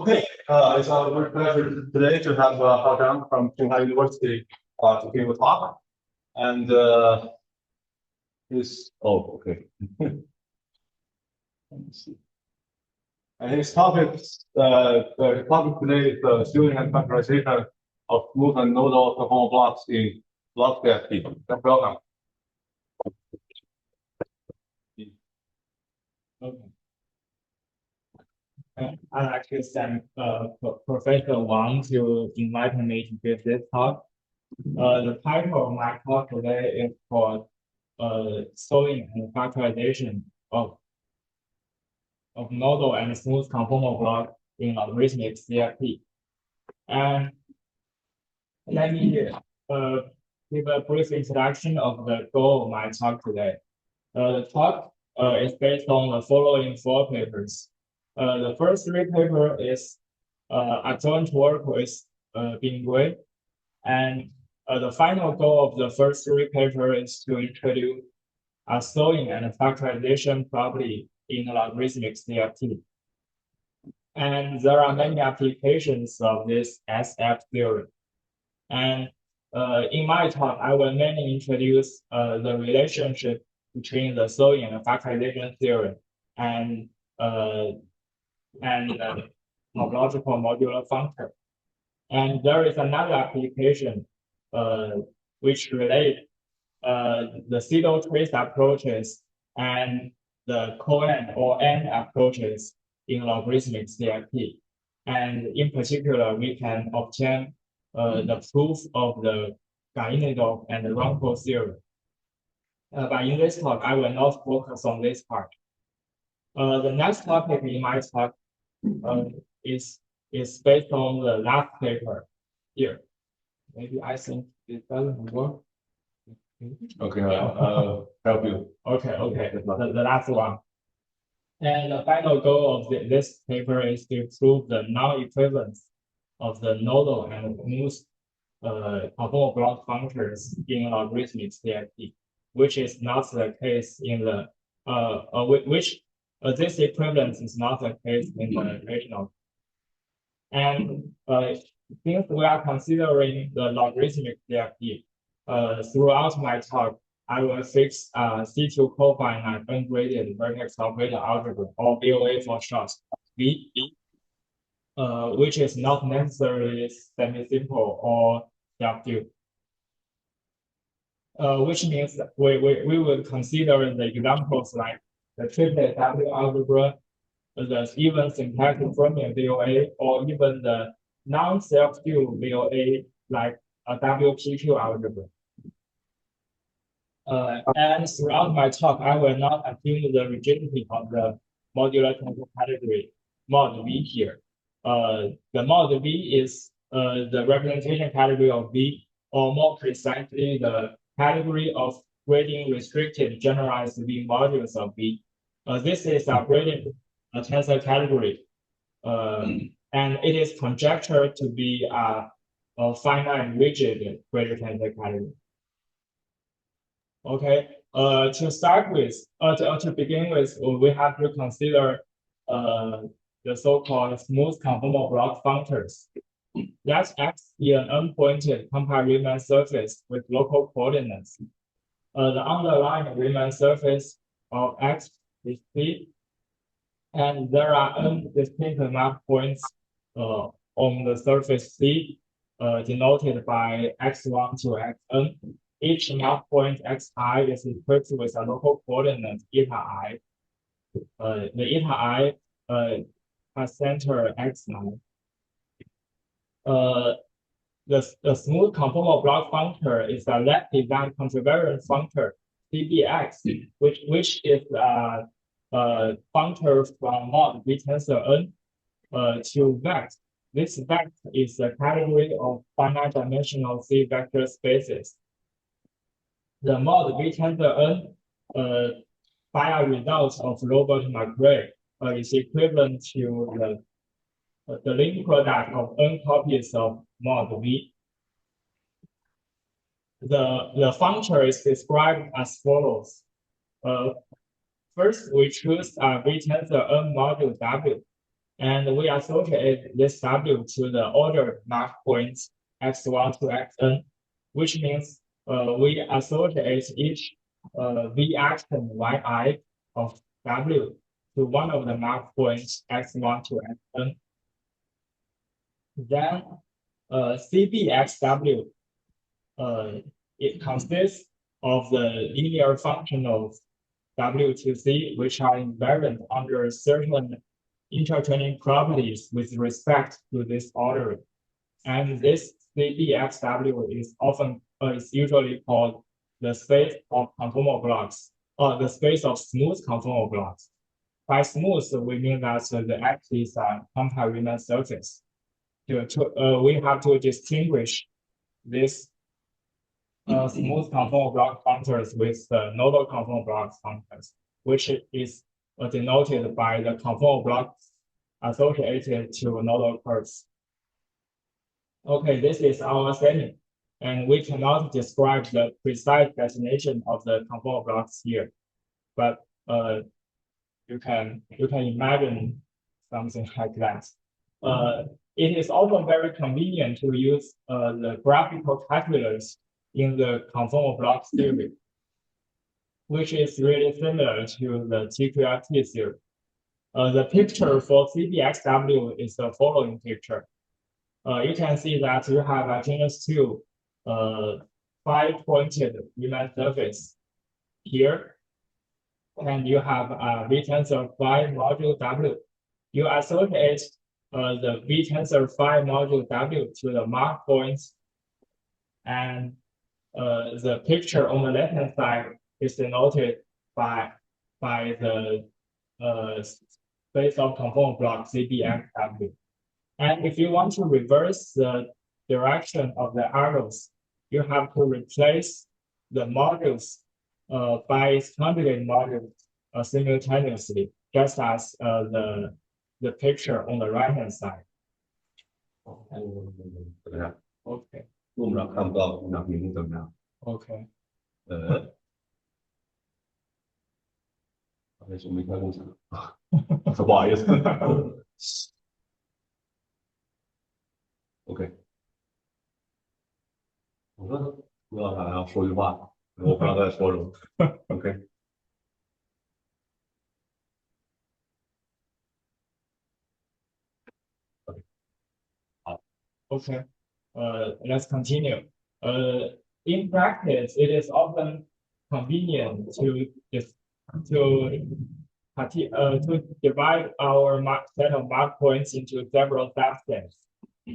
Okay, it's our great pleasure today to have Hao Zhang from Tsinghua University to give a talk. And okay. Let me see. And his topic, the topic today is student and factorization of smooth and nodal conformal blocks in block CFT. Welcome. Okay. I'd like to thank Professor Wang to invite me to give this talk. The title of my talk today is called solving and factorization of nodal and smooth conformal block in logarithmic CFT. And let me give a brief introduction of the goal of my talk today. The talk is based on the following 4 papers. The first 3 papers is a joint work with Bing Gui, and the final goal of the first 3 papers is to introduce a slowing and factorization property in logarithmic CFT. And there are many applications of this SF theorem. And in my talk, I will mainly introduce the relationship between the slowing and factorization theorem and topological modular functor. And there is another application which relate the pseudo trace approaches and the co-end or end approaches in logarithmic CFT. And in particular, we can obtain the proof of the Gainidov and the Runkel theorem. But in this talk, I will not focus on this part. The next topic in my talk is based on the last paper here. Maybe I think it doesn't work. Okay, I'll help you. Okay, the last one. And the final goal of this paper is to prove the non-equivalence of the nodal and smooth conformal block functors in logarithmic CFT, which is not the case in the this equivalence is not the case in the original. And since we are considering the logarithmic CFT, throughout my talk, I will fix C2-cofinite ungraded vertex operator algebra, or VOA for short, V, which is not necessarily semi-simple or self-due. Which means that we will consider the examples like the triplet W algebra, the even symplectic fermion VOA, or even the non-self-due VOA like a WPQ algebra. And throughout my talk, I will not assume the rigidity of the modular tensor category mod V here. The mod V is the representation category of V, or more precisely, the category of grading restricted generalized V modules of V. This is a grading tensor category, and it is conjectured to be a finite rigid graded tensor category. Okay, to begin with, we have to consider the so-called smooth conformal block functors. Let X be an unpointed compact Riemann surface with local coordinates. The underlying Riemann surface of X is P, and there are undistinct map points on the surface C, denoted by x1 to xn. Each map point xi is equipped with a local coordinate eta I. The eta I has center x9. The smooth conformal block functor is a left design contravariant functor CBX, which is a functor from mod V tensor n to vect. This vect is a category of finite dimensional C vector spaces. The mod V tensor n by a result of Robert-McRae is equivalent to the link product of n copies of mod V. The functor is described as follows. First, we choose a V tensor n module W, And we associate this W to the order mark points x1 to xn, which means we associate each v action yi of W to one of the mark points x1 to xn. Then CBXW, it consists of the linear function of W to C, which are invariant under certain intertraining properties with respect to this ordering. And this CBXW is usually called the space of conformal blocks, or the space of smooth conformal blocks. By smooth, we mean that the axes are compact Riemann surface. We have to distinguish this smooth conformal block functors with the nodal conformal block functors, which is denoted by the conformal blocks associated to nodal curves. Okay, this is our setting, and we cannot describe the precise definition of the conformal blocks here, but you can imagine something like that. It is also very convenient to use the graphical calculus in the conformal block theory, which is really similar to the TQRT theory. The picture for CBXW is the following picture. You can see that you have a genus 2 5-pointed Riemann surface here, and you have a V-tensor phi module W. You associate the V-tensor phi module W to the mark points, and the picture on the left-hand side is denoted by the space of conformal block CBXW. And if you want to reverse the direction of the arrows, you have to replace the modules by its conjugate modules simultaneously, just as the picture on the right-hand side. Okay. 我们看不到那屏幕怎么样？ Okay. 还是没开共享，不好意思。OK， 我说不知道啥要说句话，我不知道在说什么。OK。好。Okay. Let's continue. In practice, it is often convenient to divide our set of mark points into several subsets.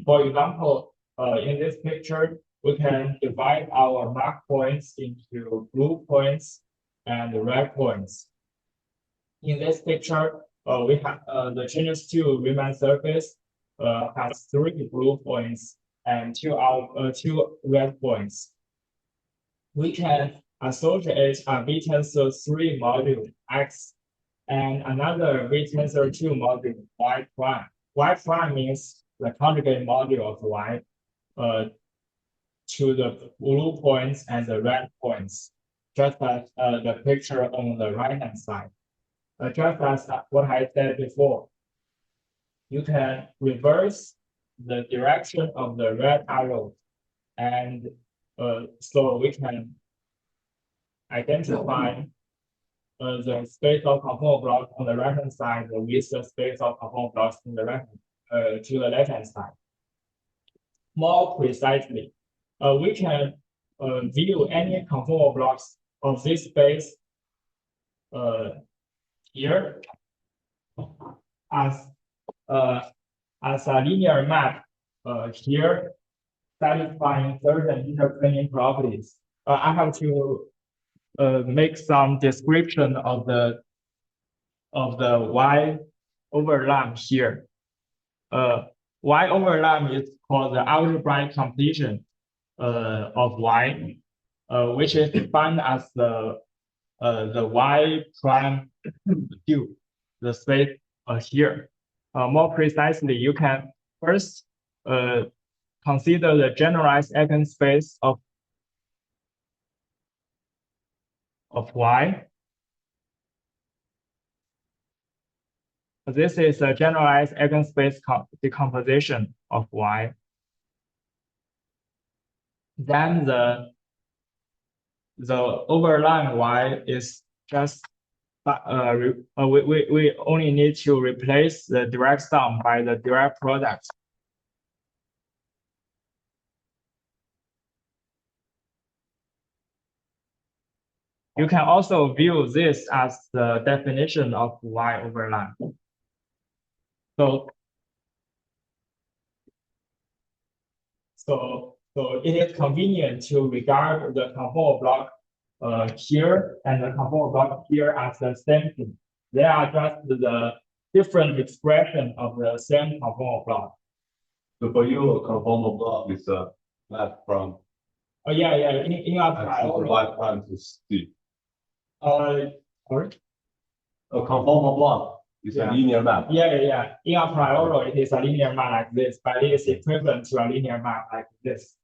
For example, in this picture, we can divide our mark points into blue points and red points. In this picture, we have the genus 2 Riemann surface has 3 blue points and 2 red points. We can associate a V-tensor 3 module X and another V-tensor 2 module Y prime. Y prime means the conjugate module of Y to the blue points and the red points, just as the picture on the right-hand side. Just as what I said before, you can reverse the direction of the red arrow, and so we can identify the space of conformal blocks on the right-hand side with the space of conformal blocks on the to the left-hand side. More precisely, we can view any conformal blocks of this space here as a linear map here satisfying certain intertraining properties. I have to make some description of the Y overlap here. Y overlap is called the algebraic completion of Y, which is defined as the Y prime Q, the space here. More precisely, you can first consider the generalized eigenspace of Y. This is a generalized eigenspace decomposition of Y. Then the overlying Y is just we only need to replace the direct sum by the direct product. You can also view this as the definition of Y overline. So it is convenient to regard the conformal block here and the conformal block here as the same thing. They are just the different expression of the same conformal block. So for you, a conformal block is a map from in a priori. Y prime to C. Sorry? A conformal block is a linear map. In a priori, it is a linear map like this, but it is equivalent to a linear map like this.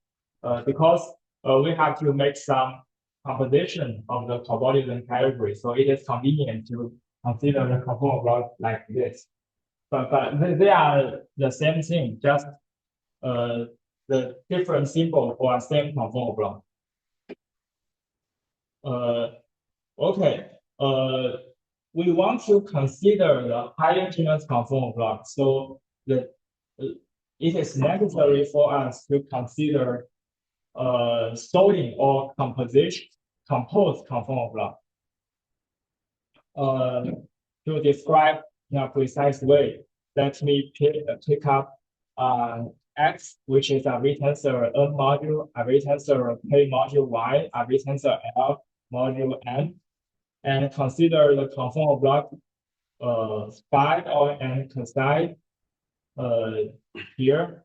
Because we have to make some composition of the topological category, so it is convenient to consider the conformal block like this. But they are the same thing, just the different symbol for a same conformal block. Okay. We want to consider the higher genus conformal block. So it is necessary for us to consider sorting or composed conformal block. To describe in a precise way, let me pick up X, which is a V-tensor N module, a V-tensor K module Y, a V-tensor L module N, and consider the conformal block phi or n cosine here.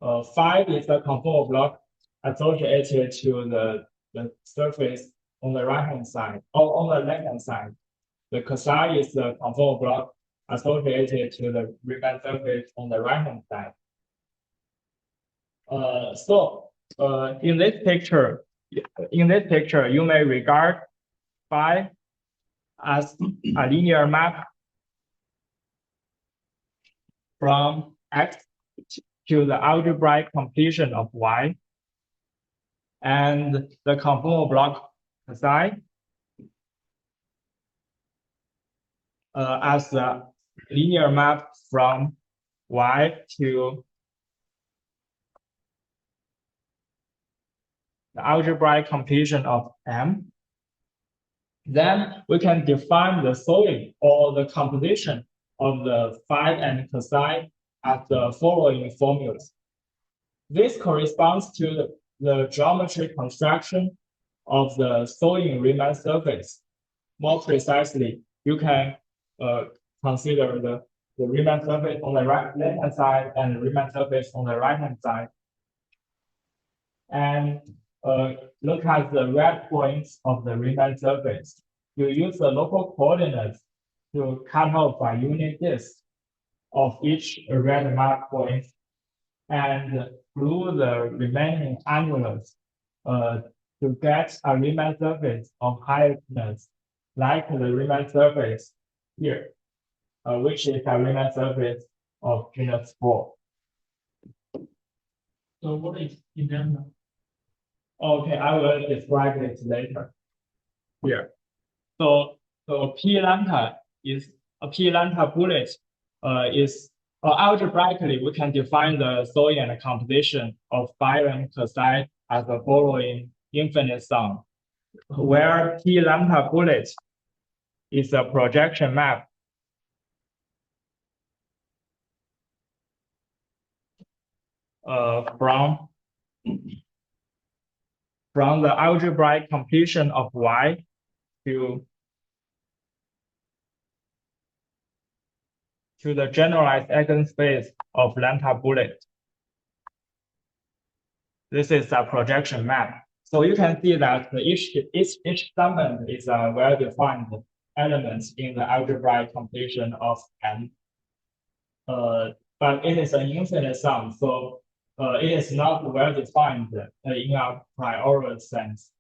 Phi is the conformal block associated to the surface on the right hand side or on the left hand side. The cosine is the conformal block associated to the Riemann surface on the right hand side. In this picture, you may regard phi as a linear map from X to the algebraic completion of Y, and the conformal block psi as a linear map from Y to the algebraic completion of M. Then we can define the sorting or the composition of the phi and cosine as the following formulas. This corresponds to the geometry construction of the sorting Riemann surface. More precisely, you can consider the Riemann surface on the left-hand side and the Riemann surface on the right-hand side. And look at the red points of the Riemann surface. You use the local coordinates to cut off a unit disk of each red mark point and glue the remaining annulus to get a Riemann surface of higher genus, like the Riemann surface here, which is a Riemann surface of genus 4. So what is lambda? Okay, I will describe it later. Here. So P lambda is a P lambda bullet is algebraically we can define the sorting and composition of phi and cosine as the following infinite sum, where P lambda bullet is a projection map from the algebraic completion of Y to the generalized eigenspace of lambda bullet. This is a projection map. So you can see that each segment is a well-defined element in the algebraic completion of M. But it is an infinite sum, so it is not well-defined in a priori sense.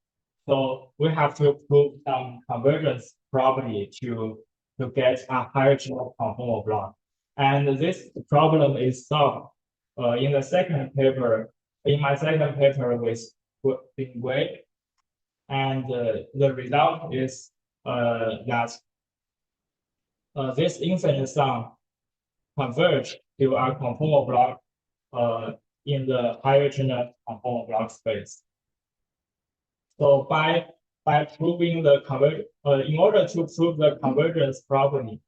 So we have to prove some convergence property to to get a hierarchical conformal block. And this problem is solved in the second paper, in my second paper with Wei. And the result is that this infinite sum converge to a conformal block in the hierarchical conformal block space. So by proving the in order to prove the convergence property,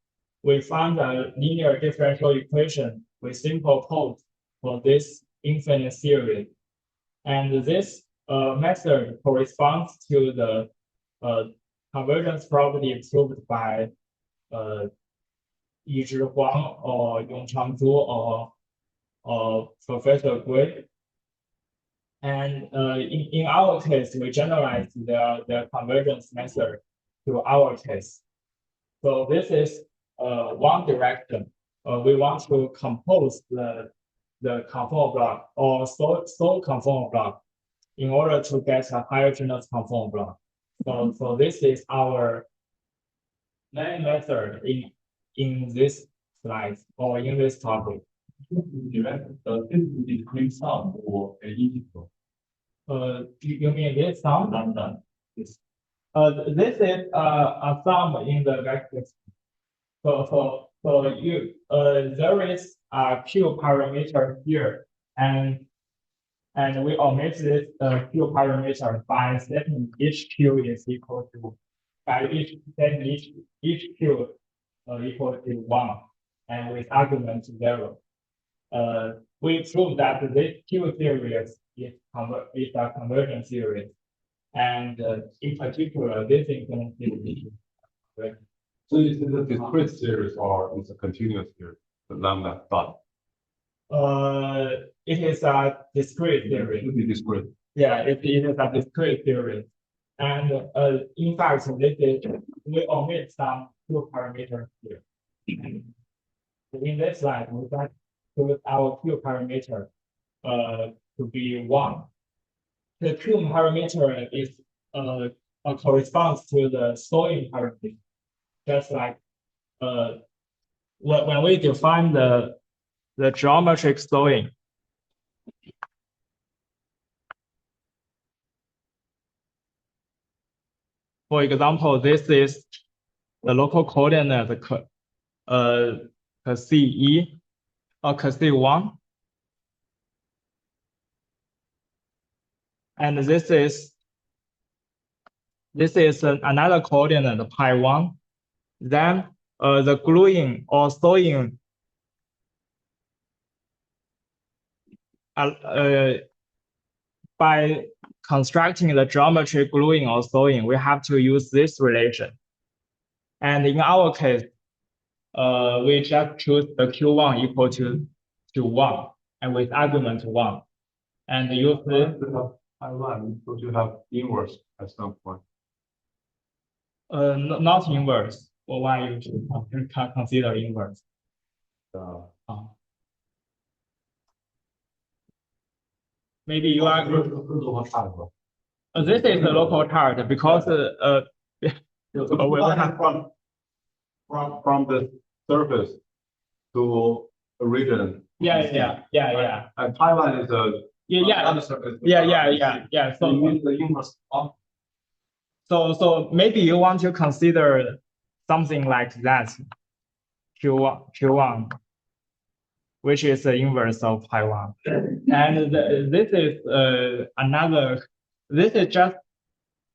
we found a linear differential equation with simple poles for this infinite series. And this method corresponds to the convergence property proved by Yizhi Huang or Yongchang Zhu or Professor Gui. And in our case, we generalized the convergence method to our case. So this is one direction. We want to compose the conformal block or sole conformal block in order to get a hierarchical conformal block. So this is our main method in this slide or in this topic. Discrete sum or an integral? You mean this sum? This is a sum in the vector. So you there is a Q parameter here, and we omit this Q parameter by setting each Q is equal to each Q equal to 1, and with argument 0. We prove that this Q series is a convergent series, and in particular, this infinite series. So is it a discrete series or is it a continuous series? The lambda dot. It is a discrete series. It would be discrete. Yeah, it is a discrete series. And in fact, we omit some Q parameters here. In this slide, we got our Q parameter to be 1. The Q parameter is corresponds to the sewing parameter. Just like when we define the geometric sewing, for example, this is the local coordinate CE or C1, and this is another coordinate pi1. Then the gluing or sewing by constructing the geometry gluing or sewing, we have to use this relation. And in our case, we just choose the Q1 equal to 1 and with argument 1, and use this. I1, so you have inverse at some point. Not inverse. Well, why you can consider inverse? Maybe you are. This is the local chart because from the surface to a region. Yeah. And Taiwan is a surface. Yeah. So you use the inverse. So maybe you want to consider something like that, Q1, which is the inverse of pi1. And this is this is just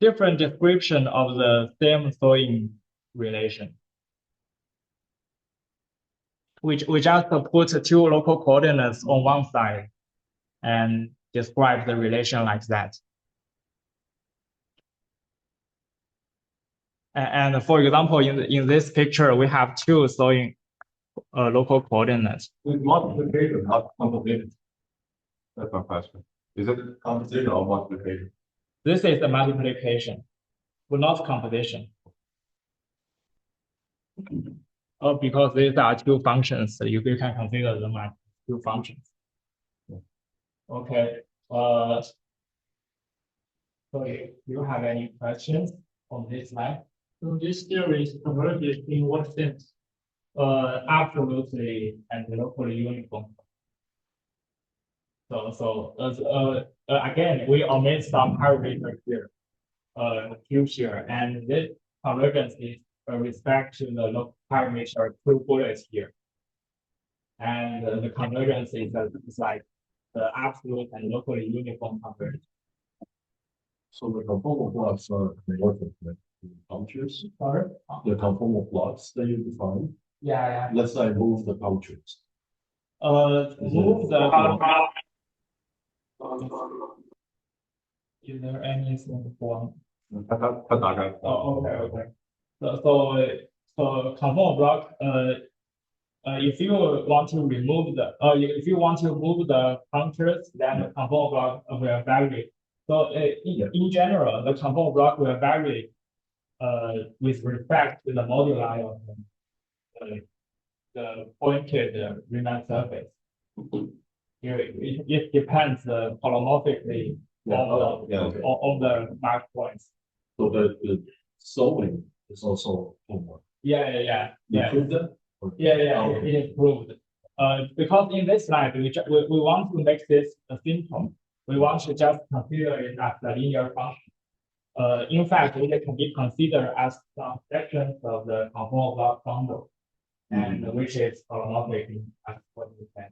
different description of the same sewing relation. We just put 2 local coordinates on one side and describe the relation like that. And for example, in this picture, we have 2 sewing local coordinates. With multiplication, not composition. That's my question. Is it composition or multiplication? This is the multiplication, but not composition. Because these are 2 functions, so you can consider them as 2 functions. Okay. So do you have any questions on this slide? So this theory is convergent in what sense? Absolutely and locally uniform. Again, we omit some parameter here, Q here, and this convergence is with respect to the local parameter 2 bullets here. And the convergence is like the absolute and locally uniform convergence. So the conformal blocks are converted with punctures. Sorry? The conformal blocks that you define. Yeah. Let's say move the punctures. Move the. Is there anything for? Oh, okay. So conformal block. If you want to remove the, if you want to move the punctures, then the conformal block will vary. So in general, the conformal block will vary with respect to the moduli of the pointed Riemann surface. It depends polymorphically on the mark points. So the solving is also homework. Yeah. Prove that? It is proved. Because in this slide, we want to make this simple. We want to just consider it as a linear function. In fact, it can be considered as some sections of the conformal block bundle, and which is polymorphic as what you said.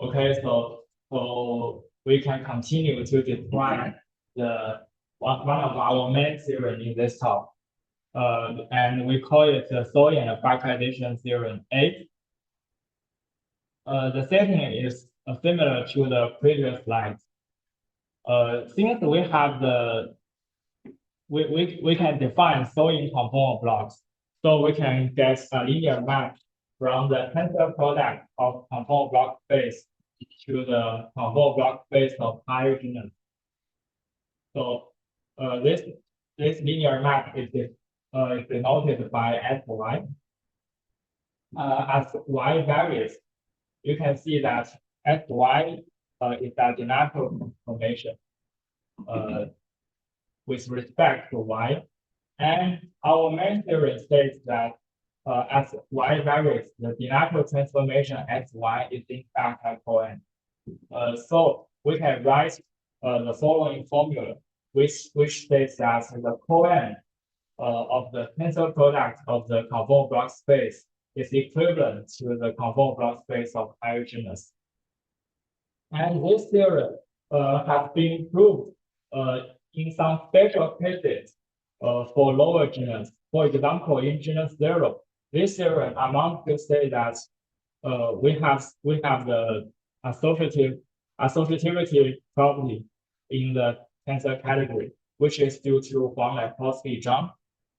Okay, so we can continue to describe the one of our main theorem in this talk. And we call it the Soyan factorization theorem 8. The setting is similar to the previous slides. Since we have we can define Soyan conformal blocks, so we can get a linear map from the tensor product of conformal block space to the conformal block space of higher genus. So this linear map is denoted by Sy. As y varies, you can see that Sy is a dynamical transformation with respect to y. And our main theorem states that as y varies, the dynamical transformation Sy is in fact a coen. So we can write the following formula, which states that the coen of the tensor product of the conformal block space is equivalent to the conformal block space of higher genus. And this theorem has been proved in some special cases for lower genus. For example, in genus 0, this theorem amounts to say that we have the associativity property in the tensor category, which is due to Huang-Lepkowski jump.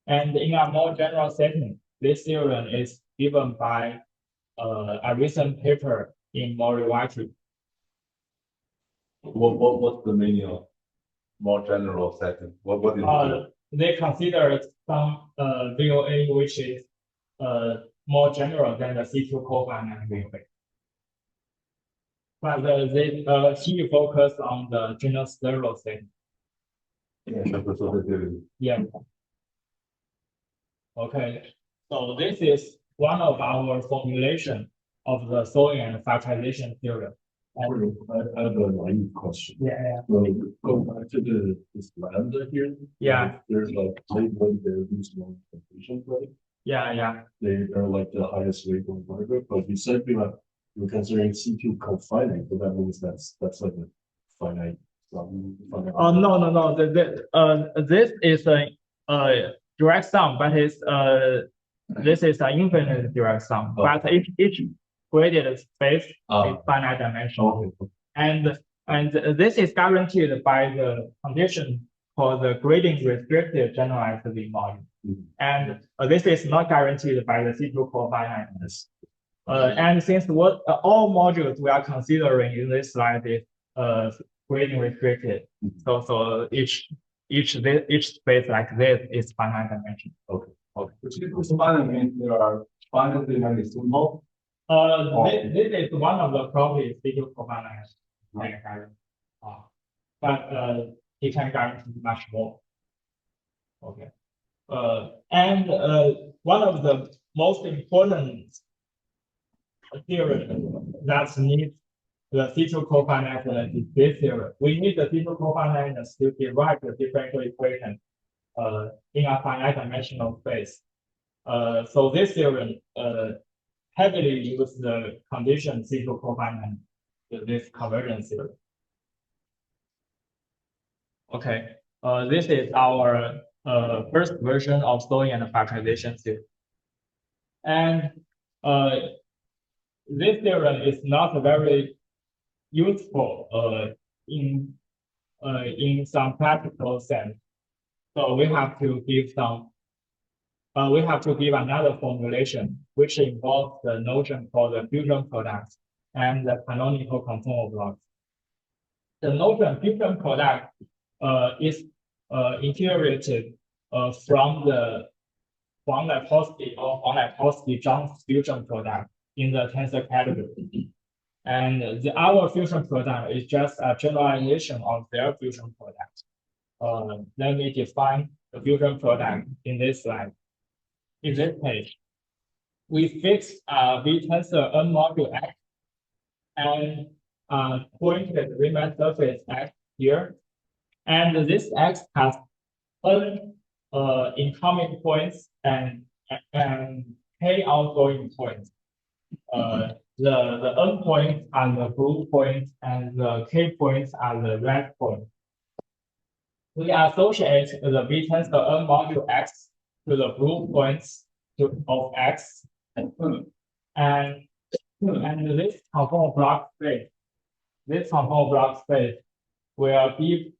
And in a more general setting, this theorem is given by a recent paper in Moriwaki. What's the meaning of more general setting? What is it? They consider some VOA which is more general than the C2-cofinite VOA. But they he focus on the genus 0 setting. Yeah. Okay. So this is one of our formulation of the Soyan factorization theorem. I have a naive question. Yeah. So go back to this lambda here. Yeah. There's like labeling there these long completion, right? Yeah. They are like the highest label whatever, but you said you're considering C2-cofinite, so that means that's like a finite. No. This is a direct sum, but this is an infinite direct sum. Oh. But each graded space is finite dimensional. Okay. And this is guaranteed by the condition for the grading restricted generalized V module. And this is not guaranteed by the C2-cofiniteness. And since all modules we are considering in this slide is grading restricted, so each space like this is finite dimension. Okay. C2-cofinite means there are finitely many symbols. This is one of the properties C2-cofinite. But he can guarantee much more. Okay. And one of the most important theorem that needs the C2-cofinite is this theorem. We need the C2-cofinite to derive the differential equation in a finite dimensional space. So this theorem heavily uses the condition C2-cofinite, this convergence theorem. Okay, this is our first version of slowing and factorization theorem. And this theorem is not very useful in some practical sense. So we have to give another formulation which involves the notion called the fusion product and the canonical conformal blocks. The notion fusion product is inherited from the Zhang fusion product in the tensor category. And our fusion product is just a generalization of their fusion product. Let me define the fusion product in this slide. In this page, we fix V tensor N module X and point the Riemann surface X here. And this X has N incoming points and K outgoing points. The N points are the blue points and the K points are the red points. We associate the V tensor N module X to the blue points of X and this conformal block space. This conformal block space will give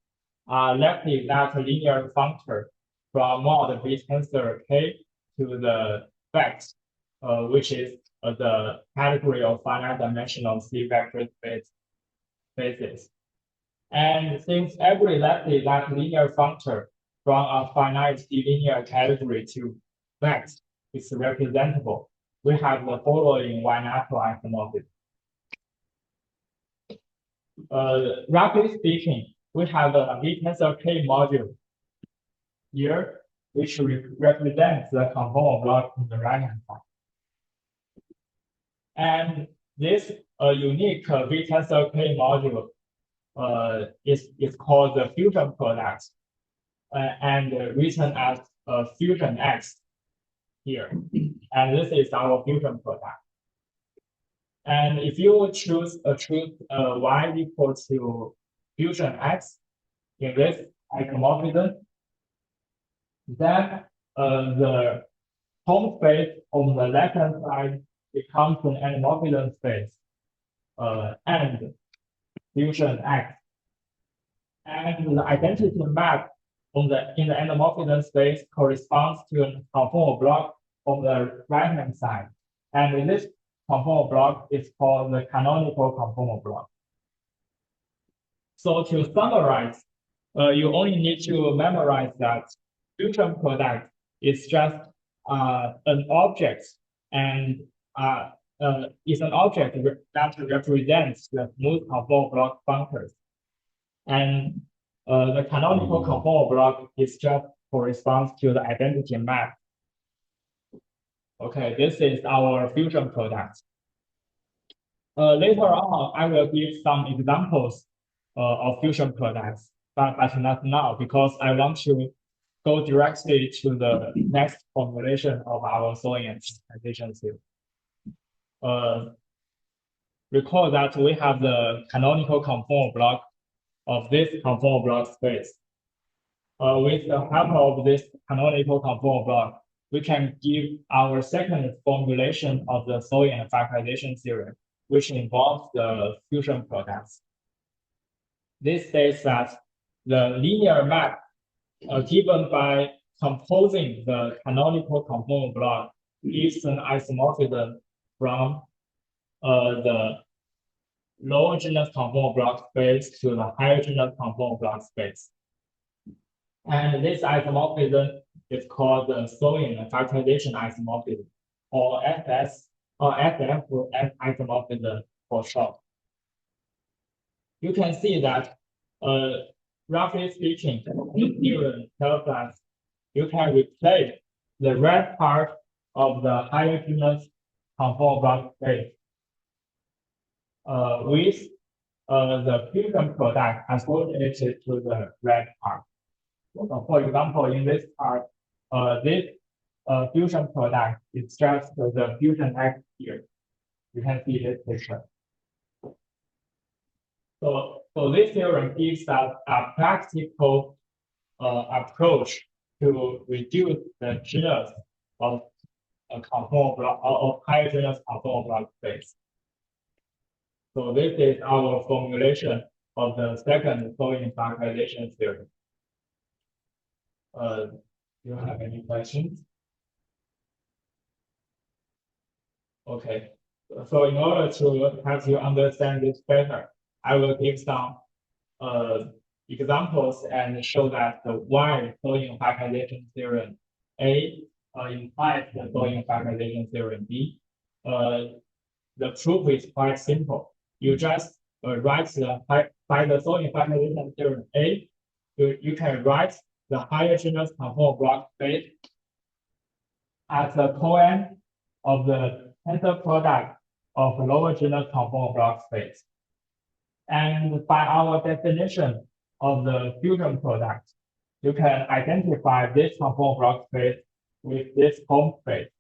lefty that linear functor from mod V tensor K to the vex, which is the category of finite dimensional C vector spaces. And since every lefty that linear functor from a finite C linear category to vex is representable, we have the following Y-natural isomorphism. Roughly speaking, we have a V tensor K module here, which represents the conformal block on the right-hand side. And this unique V tensor K module is called the fusion product and written as fusion X here. And this is our fusion product. And if you choose Y equal to fusion X in this isomorphism, then the home space on the left-hand side becomes an anamorphism space and fusion X. And the identity map in the anamorphism space corresponds to a conformal block on the right-hand side. And this conformal block is called the canonical conformal block. So to summarize, you only need to memorize that fusion product is just an object and is an object that represents the smooth conformal block functors. And the canonical conformal block is just corresponds to the identity map. Okay, this is our fusion product. Later on, I will give some examples of fusion products, but not now because I want to go directly to the next formulation of our slowing and factorization theorem. Recall that we have the canonical conformal block of this conformal block space. With the help of this canonical conformal block, we can give our second formulation of the slowing and factorization theorem, which involves the fusion products. This says that the linear map given by composing the canonical conformal block gives an isomorphism from the lower genus conformal block space to the higher genus conformal block space. And this isomorphism is called the slowing and factorization isomorphism, or FS or FF isomorphism for short. You can see that roughly speaking, this theorem tells us you can replace the red part of the higher genus conformal block space with the fusion product associated to the red part. For example, in this part, this fusion product is just the fusion X here. You can see this picture. So this theorem gives us a practical approach to reduce the genus of a conformal block of higher genus conformal block space. So this is our formulation of the second Fourier factorization theorem. Do you have any questions? Okay. So in order to help you understand this better, I will give some examples and show that the Y Fourier factorization theorem A implies the Fourier factorization theorem B. The proof is quite simple. You just write by the Fourier factorization theorem A, you can write the higher genus conformal block space as the coend of the tensor product of lower genus conformal block space. And by our definition of the fusion product, you can identify this conformal block space with this home space.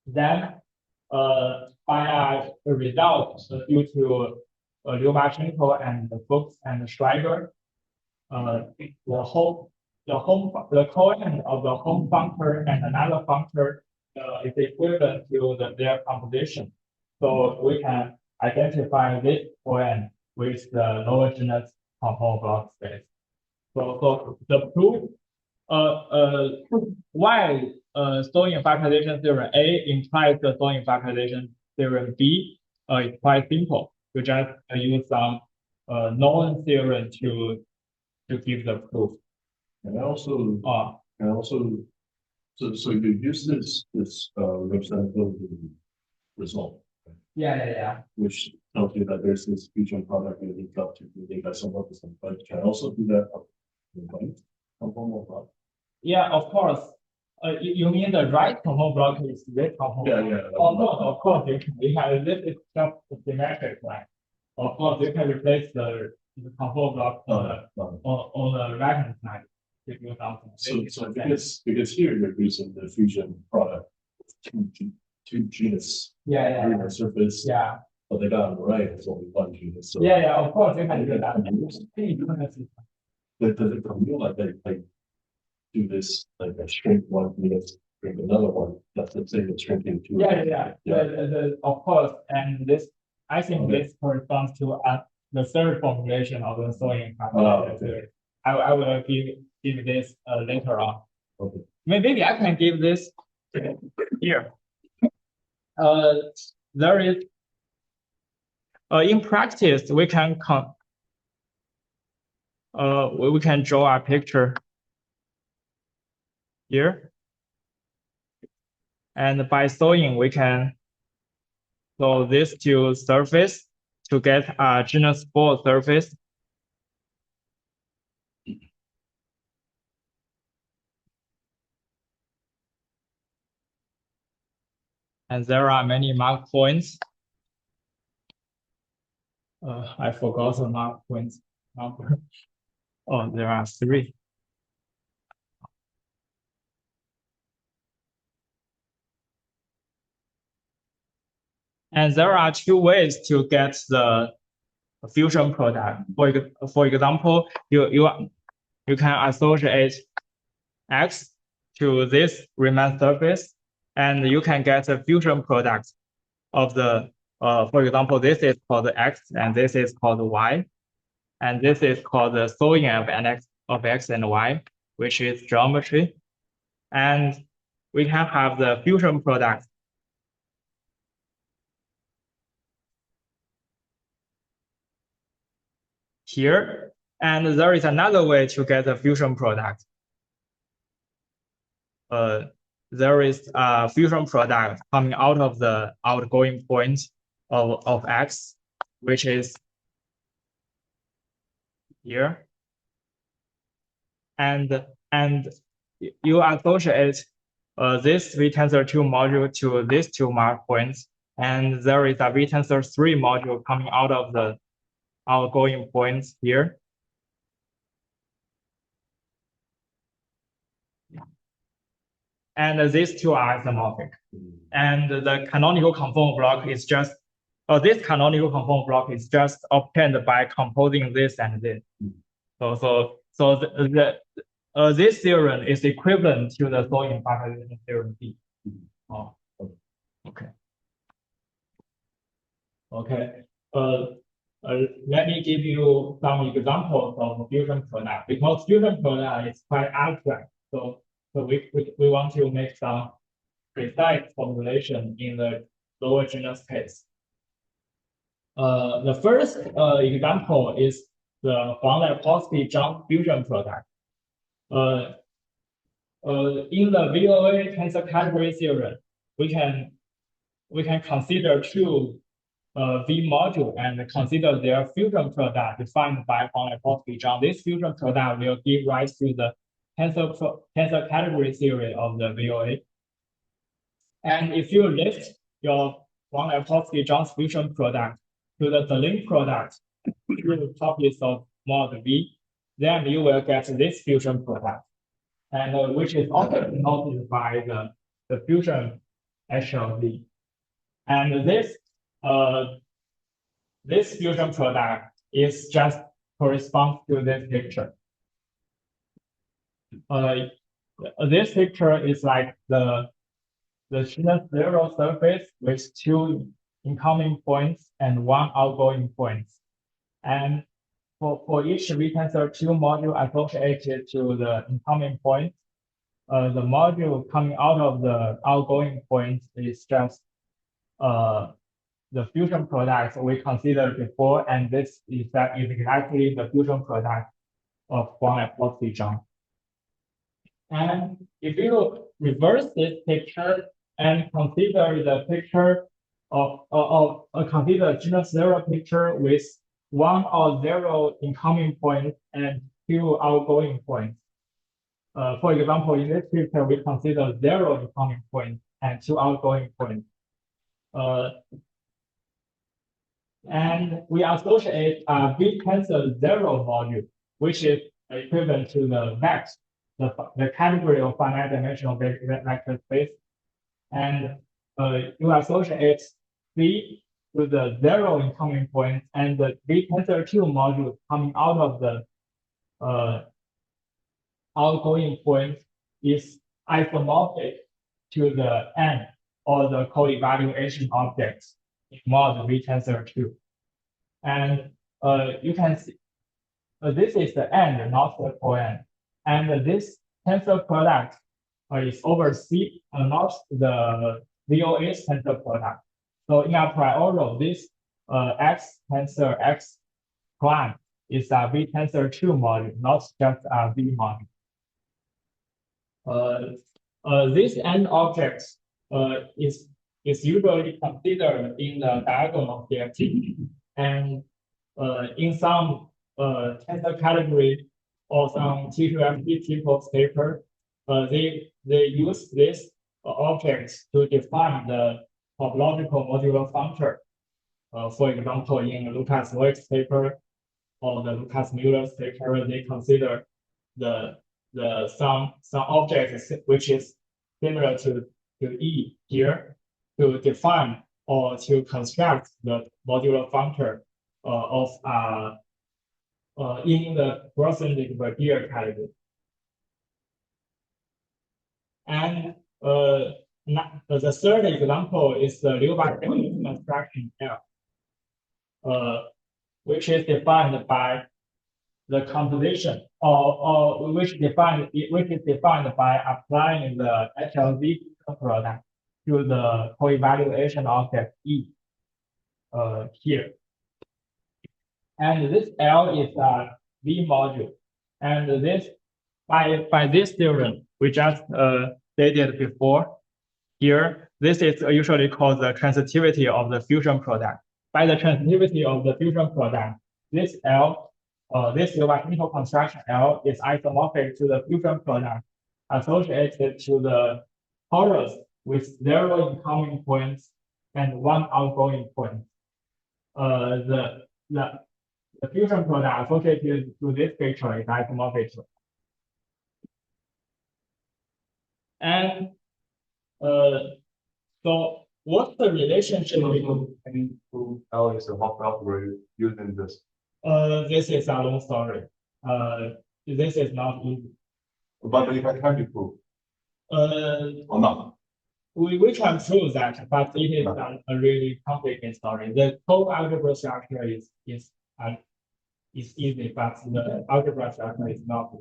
Then, by a result due to Logarithmic and Fuchs and Schreiber, the coend of the home functor and another functor is equivalent to their composition. So we can identify this coend with the lower genus conformal block space. So the proof why Fourier factorization theorem A implies the Fourier factorization theorem B is quite simple. You just use some known theorem to give the proof. And also, so you use this representativity result. Yeah. Which tells you that there's this fusion product and you got to think that some of this, but you can also do that right? Conformal block. Yeah, of course. You mean the right conformal block is this conformal? Yeah. Of course, you can. This is just symmetric, right? Of course, you can replace the conformal block on the right hand side if you something. So because here you're using the fusion product of two genus. Yeah. Surface. Yeah. But the guy on the right is only one genus. So yeah, of course you can do that. Does it from you like do this like a shrink one genus, shrink another one? That's the same as shrinking two. Yeah. Of course, and this I think this corresponds to the third formulation of the Fourier factorization theory. I will give this later on. Okay. Maybe I can give this here. There is in practice we can draw a picture here, and by sewing we can sew this to surface to get a genus 4 surface. And there are many mark points. I forgot the mark points number. Oh, there are 3. And there are 2 ways to get the fusion product. For example, you can associate X to this Riemann surface, and you can get a fusion product of the, for example, this is called X, and this is called Y, and this is called the sewing of X and Y, which is geometry. And we can have the fusion product here, and there is another way to get a fusion product. There is a fusion product coming out of the outgoing point of X, which is here, and you associate this V tensor 2 module to these two mark points, and there is a V tensor 3 module coming out of the outgoing points here. And these two are isomorphic. And the canonical conformal block is just, this canonical conformal block is just obtained by composing this and this. So this theorem is equivalent to the Sawin factorization theorem B. Oh, okay. Okay. Let me give you some examples of fusion product, because fusion product is quite abstract. So we want to make some precise formulation in the lower genus case. The first example is the Huang-Lepkowski-Zhang fusion product. In the VOA tensor category theorem, we can consider two V module and consider their fusion product defined by Huang-Lepkowski-Zhang. This fusion product will give rise to the tensor category theory of the VOA. And if you lift your Huang-Lepkowski-Zhang's fusion product to the link product through copies of mod V, then you will get this fusion product, and which is also denoted by the fusion HLV. And this fusion product is just corresponds to this picture. This picture is like the zero surface with two incoming points and one outgoing point. And for each V tensor 2 module associated to the incoming point, the module coming out of the outgoing point is just the fusion product we considered before, and this is exactly the fusion product of Huang-Lepkowski-Zhang. And if you reverse this picture and consider the picture consider genus 0 picture with 1 or 0 incoming points and 2 outgoing points. For example, in this picture, we consider 0 incoming points and 2 outgoing points. And we associate a V tensor 0 module, which is equivalent to the vex, the category of finite dimensional vector space. And you associate V to the 0 incoming point, and the V tensor 2 module coming out of the outgoing point is isomorphic to the N or the co-evaluation objects in mod V tensor 2. And you can see this is the end, not the coend. And this tensor product is over C, not the VOA's tensor product. So in a priori, this X tensor X prime is a V tensor 2 module, not just a V module. This end object is usually considered in the diagonal CFT, and in some tensor category or some T2FT people's paper, they use this object to define the topological modular functor. For example, in Lucas Loick's paper or the Lucas Mueller's paper, they consider some object which is similar to E here to define or to construct the modular functor in the Grothendieck Verdier category. And the third example is the Liu-Barthélemy construction L, which is defined by the composition, which is defined by applying the HLV product to the co-evaluation object E here. And this L is a V module, and this by this theorem we just stated before. Here, this is usually called the transitivity of the fusion product. By the transitivity of the fusion product, this L this geometrical construction L is isomorphic to the fusion product associated to the torus with 0 incoming points and 1 outgoing point. The fusion product associated to this picture is isomorphic. And so what's the relationship between L is a Hopf algorithm using this. this is a long story. This is not easy. But if I try to prove or not. We can prove that, but it is a really complicated story. The whole algebra structure is easy, but the algebra structure is not.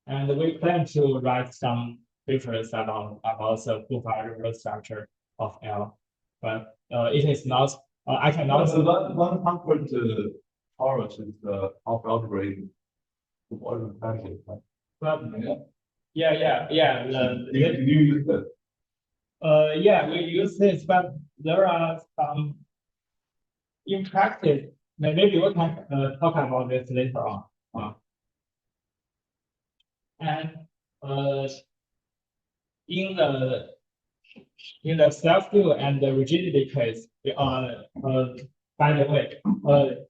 And we plan to write some papers about the proof algebra structure of L, but it is not. I cannot. So one comfort torus is the Hopf algorithm. But yeah. You use it. Yeah, we use this, but there are some in practice. Maybe we can talk about this later on. And in the self-field and the rigidity case, by the way,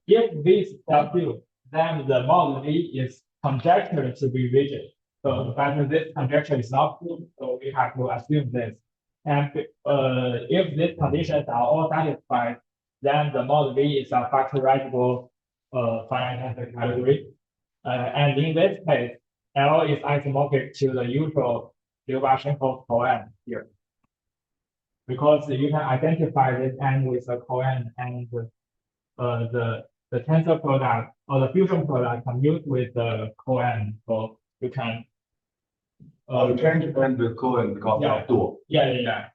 if this self-field, then the mod V is conjectured to be rigid. So, but this conjecture is not true, so we have to assume this. And if these conditions are all satisfied, then the mod V is a factorizable finite category. And in this case, L is isomorphic to the usual Logarithmic coefficient here. Because you can identify this n with a coefficient and the tensor product or the fusion product commute with the coefficient, so you can change and the coefficient because of dual. Yeah.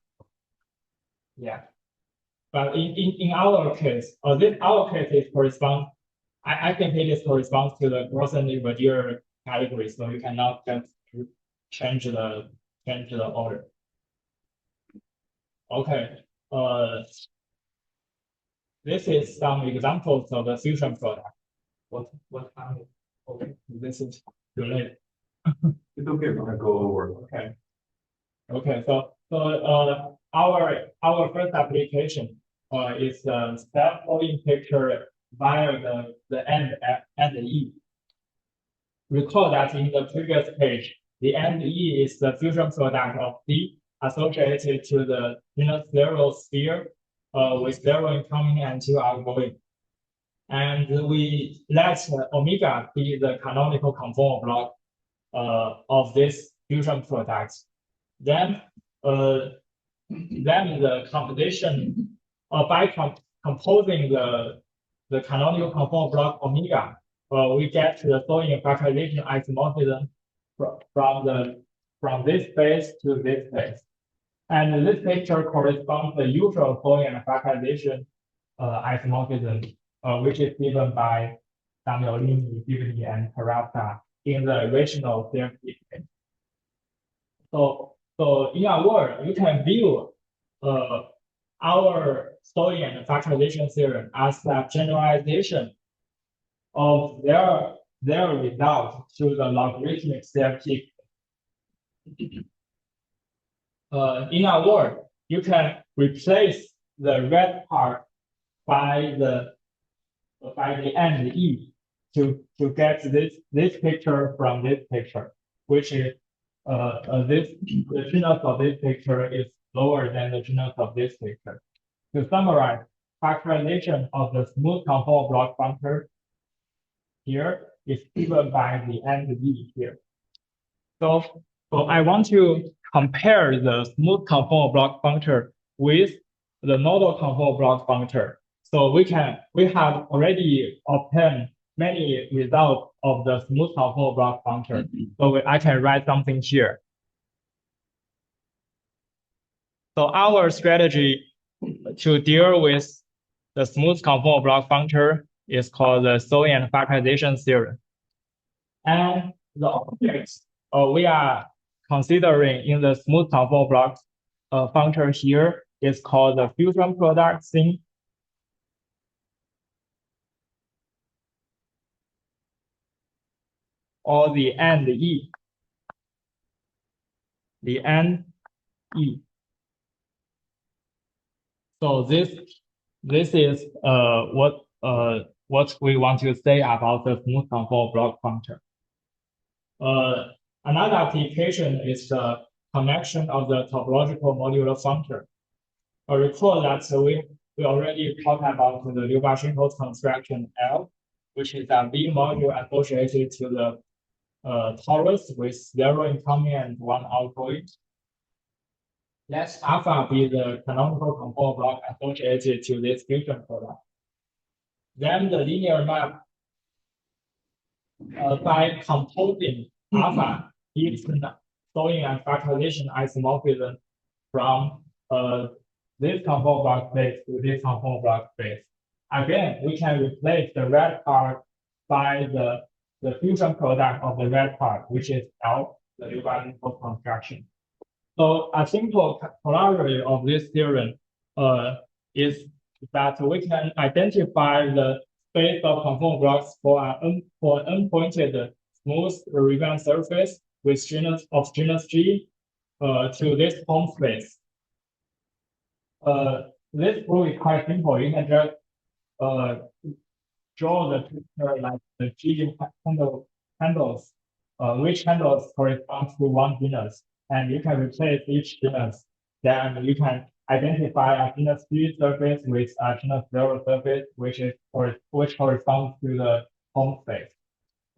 But in our case, our case is corresponds. I think it is corresponds to the Grothendieck-Verdier category, so you cannot just change the order. Okay. This is some examples of the fusion product. What kind? Okay, this is too late. It's okay, we can go over. Okay. So our first application is the self-folding picture via the end E. Recall that in the previous page, the end E is the fusion product of D associated to the inner 0 sphere with 0 incoming and 2 outgoing. And we let omega be the canonical conformal block of this fusion product. Then the composition by composing the canonical conformal block omega, we get the Tholen factorization isomorphism from this space to this space. And this picture corresponds to the usual Tholen factorization isomorphism, which is given by Damiolini, Gibney, and Carafta in the original CFT case. So in a word, you can view our Tholen factorization theorem as a generalization of their result to the logarithmic CFT. In a word, you can replace the red part by the end E to get this picture from this picture, which is the genus of this picture is lower than the genus of this picture. To summarize, factorization of the smooth conformal block functor here is given by the end E here. So I want to compare the smooth conformal block functor with the nodal conformal block functor. So we have already obtained many results of the smooth conformal block functor. So I can write something here. So our strategy to deal with the smooth conformal block functor is called the Tholen factorization theorem. And the objects we are considering in the smooth conformal block functor here is called the fusion product thing. or the and E. The and E. So this is what we want to say about the smooth conformal block functor. Another application is the connection of the topological modular functor. Recall that we already talked about the Liu-Bach-Stringholt construction L, which is a V module associated to the torus with 0 incoming and 1 outgoing. Let alpha be the canonical conformal block associated to this fusion product. Then the linear map by composing alpha gives the Sawing and factorization isomorphism from this conformal block space to this conformal block space. Again, we can replace the red part by the fusion product of the red part, which is L, the Liu-Bach-Stringholt construction. So a simple corollary of this theorem is that we can identify the space of conformal blocks for an n-pointed smooth Riemann surface with genus G to this home space. This proof is quite simple. You can just draw the picture like the G handles, which handles correspond to one genus, and you can replace each genus. Then you can identify a genus G surface with a genus 0 surface, which corresponds to the home space.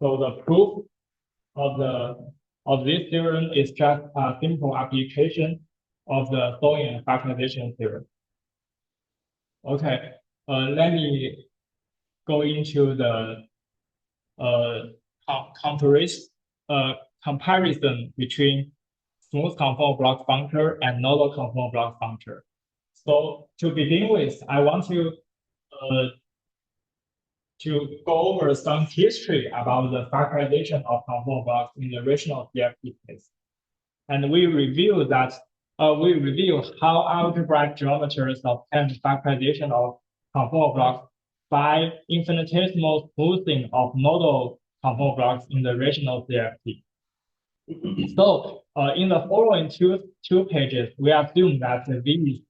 So the proof of this theorem is just a simple application of the Sawing and factorization theorem. Okay, let me go into the comparison between smooth conformal block functor and nodal conformal block functor. So to begin with, I want to go over some history about the factorization of conformal blocks in the rational CFT case. And we review how algebraic geometers obtain factorization of conformal blocks by infinitesimal smoothing of nodal conformal blocks in the rational CFT. So in the following two pages, we assume that V is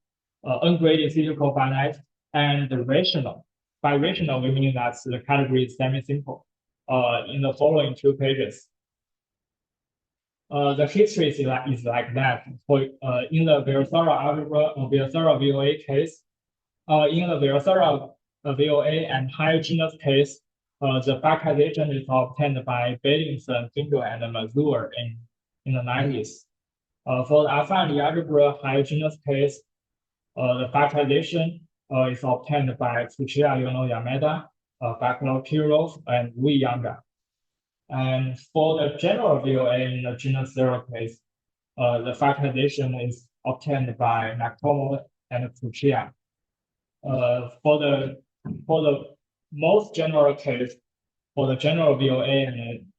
ungraded C2-cofinite and rational. By rational, we mean that the category is semi-simple. In the following 2 pages, the history is like that. For in the Virasoro algebra or Virasoro VOA case, in the Virasoro VOA and higher genus case, the factorization is obtained by BIMSA-Tsinghua and Mazur in the 90s. For the affine algebra higher genus case, the factorization is obtained by Tsuchiya, Yamada, Backlog Kirov, and Wu Yanga. And for the general VOA in the genus 0 case, the factorization is obtained by Nakatomo and Tsuchiya. For the most general case, for the general VOA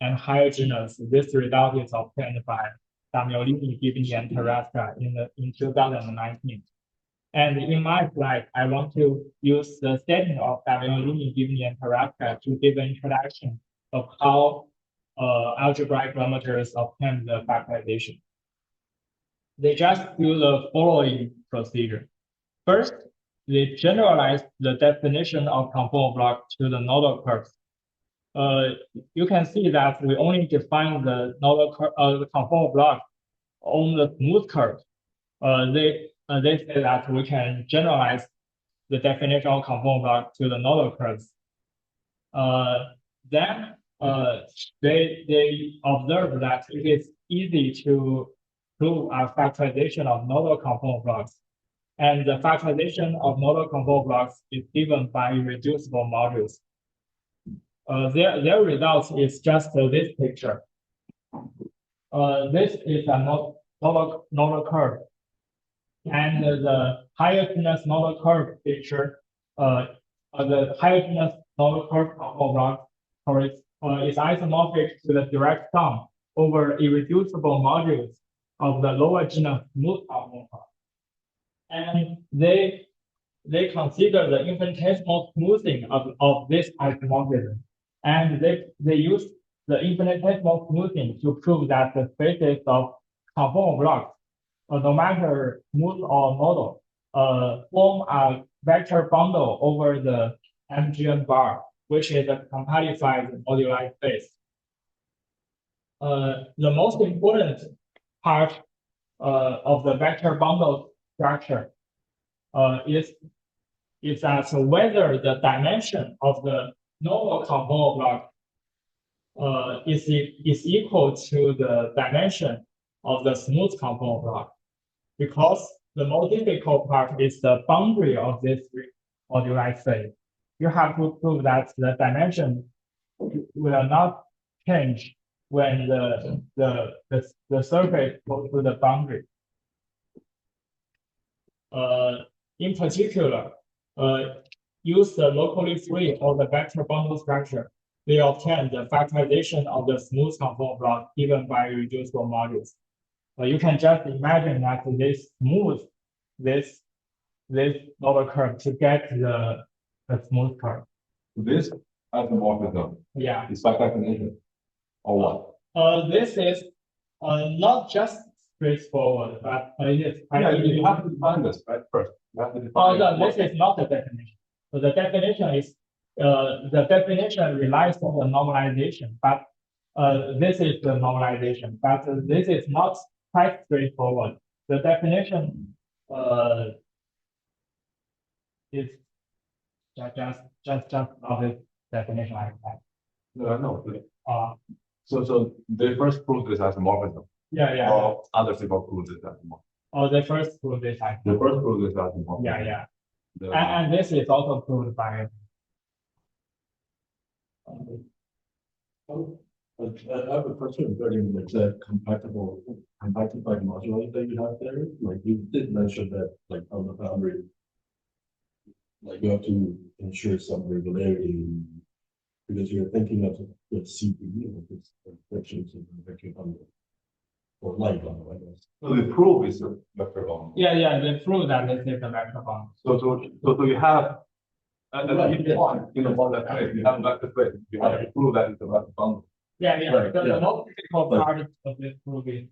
and higher genus, this result is obtained by Damiolini, Gibney, and Terrasca in 2019. And in my slide, I want to use the setting of Damiolini, Gibney, and Terrasca to give an introduction of how algebraic geometers obtain the factorization. They just do the following procedure. First, they generalize the definition of conformal block to the nodal curves. You can see that we only define the nodal the conformal block on the smooth curve. They say that we can generalize the definition of conformal block to the nodal curves. Then they observe that it is easy to prove a factorization of nodal conformal blocks. And the factorization of nodal conformal blocks is given by irreducible modules. Their results is just this picture. This is a nodal curve. And the higher genus nodal curve picture, the higher genus nodal curve conformal block is isomorphic to the direct sum over irreducible modules of the lower genus smooth conformal block. And they consider the infinitesimal smoothing of this isomorphism. And they use the infinitesimal smoothing to prove that the spaces of conformal blocks, no matter smooth or nodal, form a vector bundle over the MGN bar, which is a compactified moduli space. The most important part of the vector bundle structure is that whether the dimension of the normal conformal block is equal to the dimension of the smooth conformal block, because the most difficult part is the boundary of this moduli space. You have to prove that the dimension will not change when the surface goes to the boundary. In particular, use the locally free or the vector bundle structure. They obtain the factorization of the smooth conformal block given by reducible modules. You can just imagine that they smooth this lower curve to get the smooth curve. This isomorphism, Yeah. is by definition, or what? This is not just straightforward, but it is. You have to define this right first. You have to define. No, this is not the definition. So the definition is the definition relies on the normalization, but this is the normalization, but this is not quite straightforward. The definition is just of this definition like that. No. So they first proved this isomorphism. Yeah. Or other people proved this isomorphism. Oh, they first proved this. They first proved this isomorphism. Yeah. And this is also proved by. I have a question regarding like the compactified moduli that you have there. Like you did mention that like on the boundary, like you have to ensure some regularity because you're thinking of the CPU, like it's frictions in the vector bundle or light bundle, I guess. So the proof is a vector bundle. Yeah, they prove that this is a vector bundle. So you have one that way, you have a vector space. You have to prove that it's a vector bundle. Yeah. Right, The most difficult part of this proof is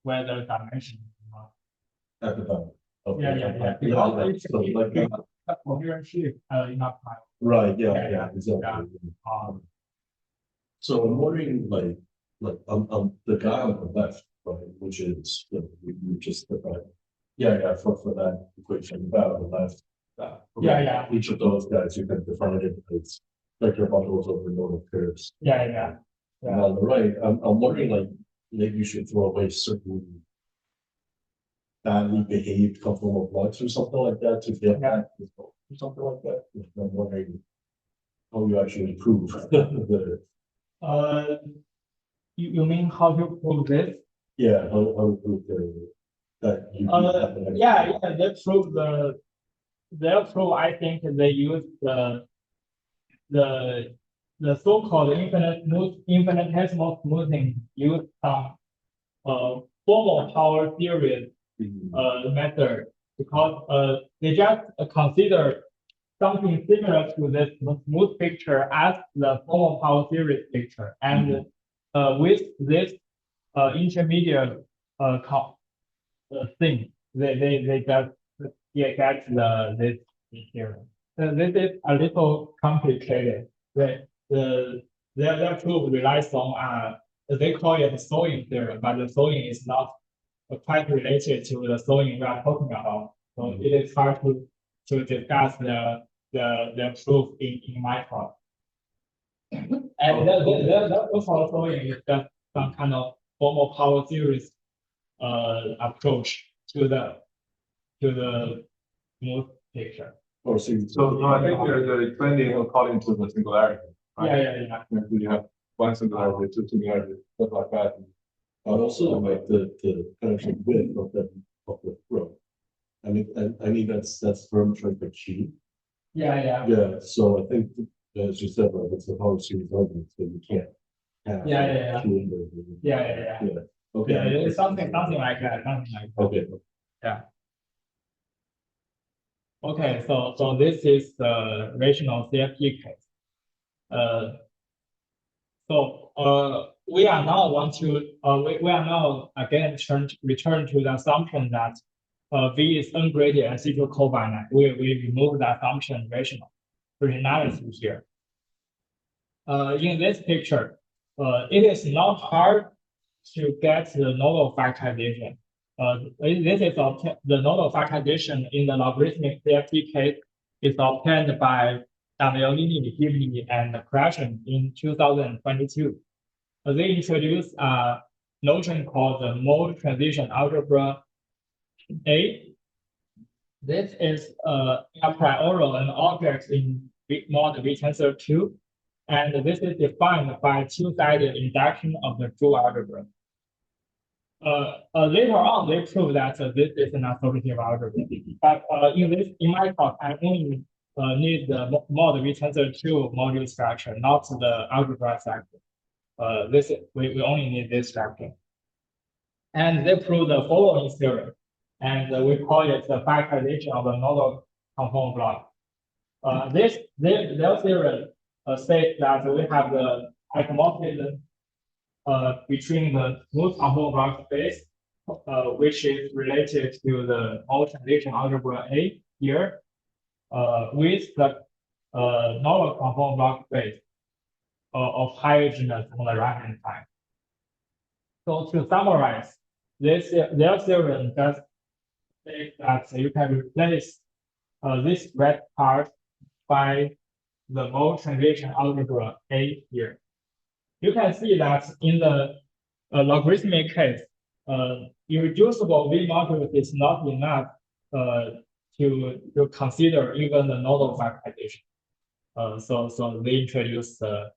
whether dimension is not. At the bundle. Okay. Yeah. Because so like coherent shift enough time. right, yeah, exactly. So I'm wondering like the guy on the left, right, which is we just defined. Yeah, for that equation, the guy on the left. Yeah. Each of those guys you can define it as vector bundles over nodal curves. Yeah. And on the right, I'm wondering like maybe you should throw away certain badly behaved conformal blocks or something like that to get that result or something like that. I'm wondering how you actually prove the you mean how to prove this? yeah, how to prove that you yeah, they prove I think they use the so-called infinitesimal smoothing used some formal power series method, because they just consider something similar to this smooth picture as the formal power series picture, and with this intermediate thing, they just get this theorem. This is a little complicated. Their proof relies on they call it the sewing theorem, but the sewing is not quite related to the sewing we are talking about. So it is hard to discuss the proof in my talk. And the so-called sewing is just some kind of formal power series approach to the smooth picture. or So I think they're explaining according to the singularity. Right? Yeah. You have one singularity, two singularities, stuff like that. and also like the connection width of the throat. I mean that's parameter for Q. Yeah. Yeah, so I think as you said, like it's a power series argument, so you can't have Yeah. Q in there. Yeah. Okay. Yeah, it's something like that. Okay. Yeah. Okay, so this is the rational CFT case. So we are now we are now again return to the assumption that V is ungraded and C2-cofinite. We remove the assumption rationality here. In this picture, it is not hard to get the nodal factorization. This is the nodal factorization in the logarithmic CFT case is obtained by Damiolini, Gibney, and Krashen in 2022. They introduced a notion called the mode transition algebra A. This is a priori an object in mod V tensor 2, and this is defined by two-sided induction of the true algebra. Later on, they proved that this is an associative algebra. But in my talk, I only need the mod V tensor 2 module structure, not the algebra structure. We only need this structure. And they proved the following theorem, and we call it the factorization of the nodal conformal block. Their theorem states that we have the isomorphism between the smooth conformal block space, which is related to the mode transition algebra A here, with the nodal conformal block space of higher genus on the right-hand side. So to summarize, their theorem just states that you can replace this red part by the mode transition algebra A here. You can see that in the logarithmic case, irreducible V modules is not enough to consider even the nodal factorization. So they introduced the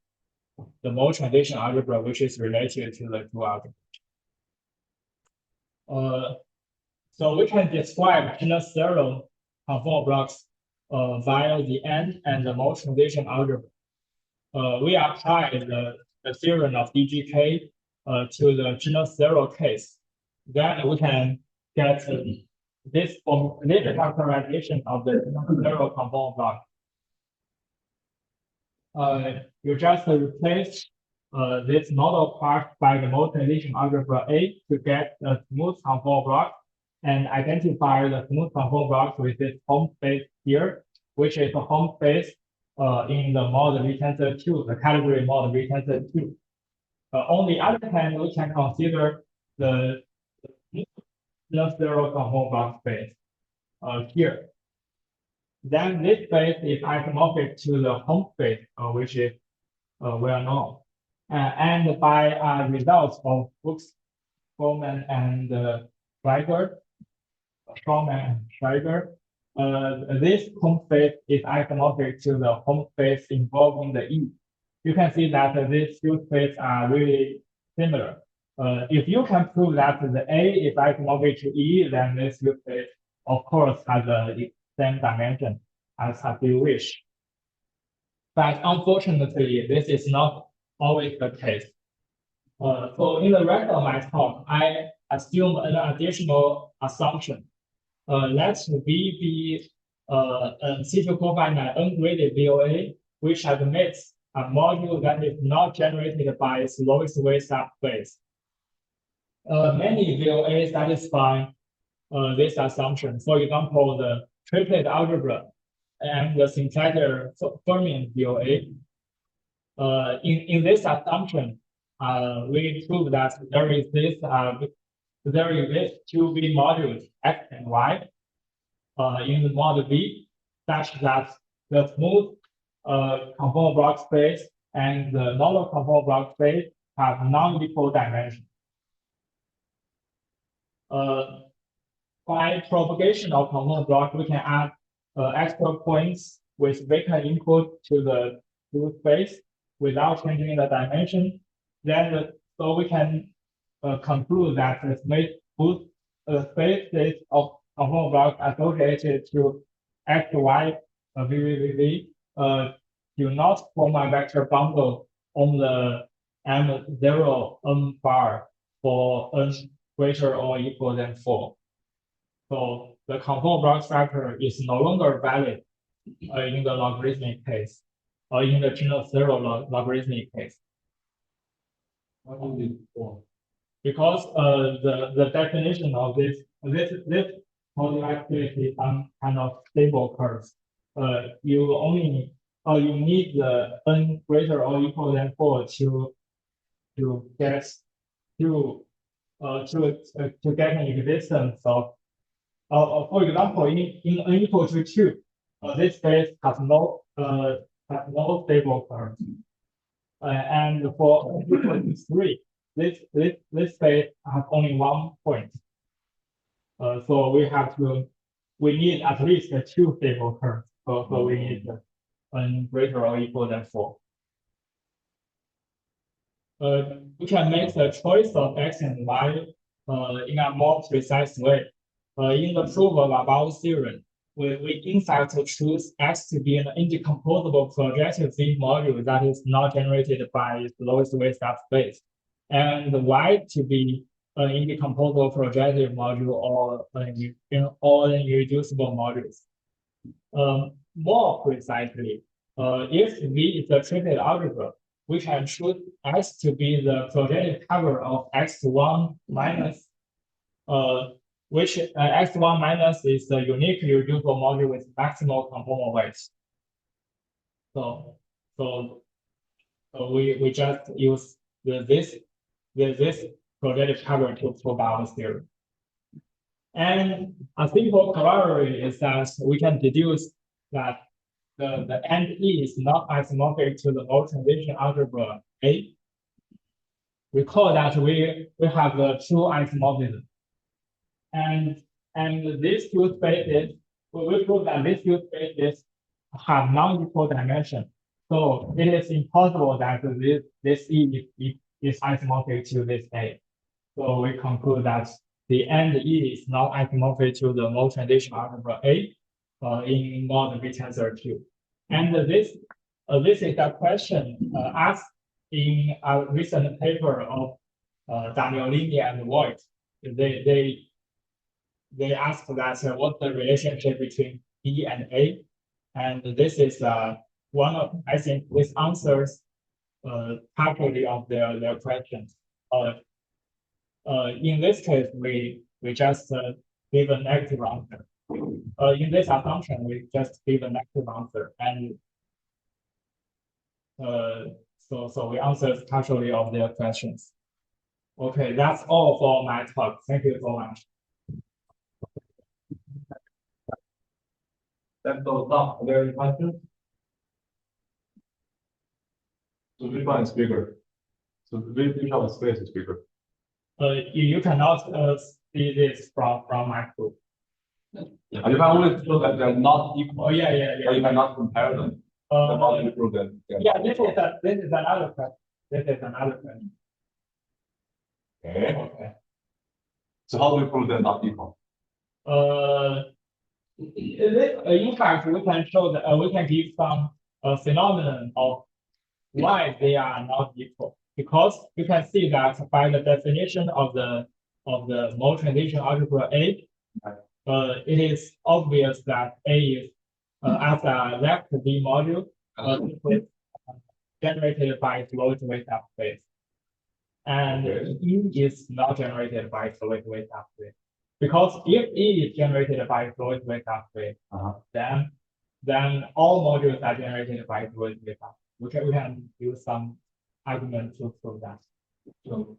mode transition algebra, which is related to the two algebra. So we can describe genus zero conformal blocks via the end and the mode transition algebra. We apply the theorem of DGK to the genus zero case. Then we can get this factorization of the genus zero conformal block. You just replace this nodal part by the mode transition algebra A to get a smooth conformal block and identify the smooth conformal block with its home space here, which is a home space in the mod V tensor 2, the category mod V tensor 2. On the other hand, we can consider the zero conformal block space here. Then this space is isomorphic to the home space, which is well known. And by results of Fuchs, Froman, and Schreiber, this home space is isomorphic to the home space involving the E. You can see that these two spaces are really similar. If you can prove that the A is isomorphic to E, then this two space, of course, has the same dimension as you wish. But unfortunately, this is not always the case. So in the rest of my talk, I assume an additional assumption. Let V be a C2-cofinite ungraded VOA, which admits a module that is not generated by its lowest weight subspace. Many VOA satisfy this assumption. For example, the triplet algebra and the symplectic Fermion VOA. In this assumption, we prove that there is two V modules X and Y in the mod V, such that the smooth conformal block space and the nodal conformal block space have non-equal dimensions. By propagation of conformal block, we can add extra points with vacant input to the space without changing the dimension. Then, so we can conclude that the spaces of conformal block associated to X, Y, V do not form a vector bundle on the M0 N bar for N greater or equal than 4. So the conformal block structure is no longer valid in the logarithmic case, or in the genus zero logarithmic case. Because the definition of this modular is some kind of stable curves. You need the n greater or equal than 4 to get an existence of for example in n equal to 2, this space has no stable curve. And for n equal to 3, this space has only one point. So we need at least 2 stable curves. So we need n greater or equal than 4. We can make the choice of x and y in a more precise way. In the proof of above theorem, we in fact choose x to be an indecomposable projective field module that is not generated by its lowest weight subspace, and y to be an indecomposable projective module or irreducible modules. More precisely, if V is a triplet algebra, we can choose x to be the projective cover of x1 minus, which x1 minus is the unique irreducible module with maximal conformal weight. So we just use this projective cover to prove our theory. And a simple corollary is that we can deduce that the end E is not isomorphic to the mode transition algebra A. Recall that we have the true isomorphism. And these two spaces, we prove that these two spaces have non-equal dimension. So it is impossible that this E is isomorphic to this A. So we conclude that the end E is not isomorphic to the mode transition algebra A in mod V tensor 2. And this is a question asked in a recent paper of Danielini and Voigt. They asked that what's the relationship between B and A, and this is one of, I think this answers partially of their questions. In this case, we just give a negative answer. In this assumption, we just give a negative answer, and so we answered partially of their questions. Okay, that's all for my talk. Thank you so much. That's all done. Are there any questions? So which one is bigger? So which of the space is bigger? You cannot see this from my proof. You can only show that they're not equal. Oh yeah. But you cannot compare them. Prove them. Yeah, this is another question. This is another question. Okay. So how do we prove they're not equal? In fact, we can show that we can give some phenomenon of why they are not equal, because you can see that by the definition of the mode transition algebra A, it is obvious that A is as a left V module generated by its lowest weight subspace, and E is not generated by its lowest weight subspace. Because if E is generated by its lowest weight subspace, then all modules are generated by its lowest weight subspace. We can use some argument to prove that. So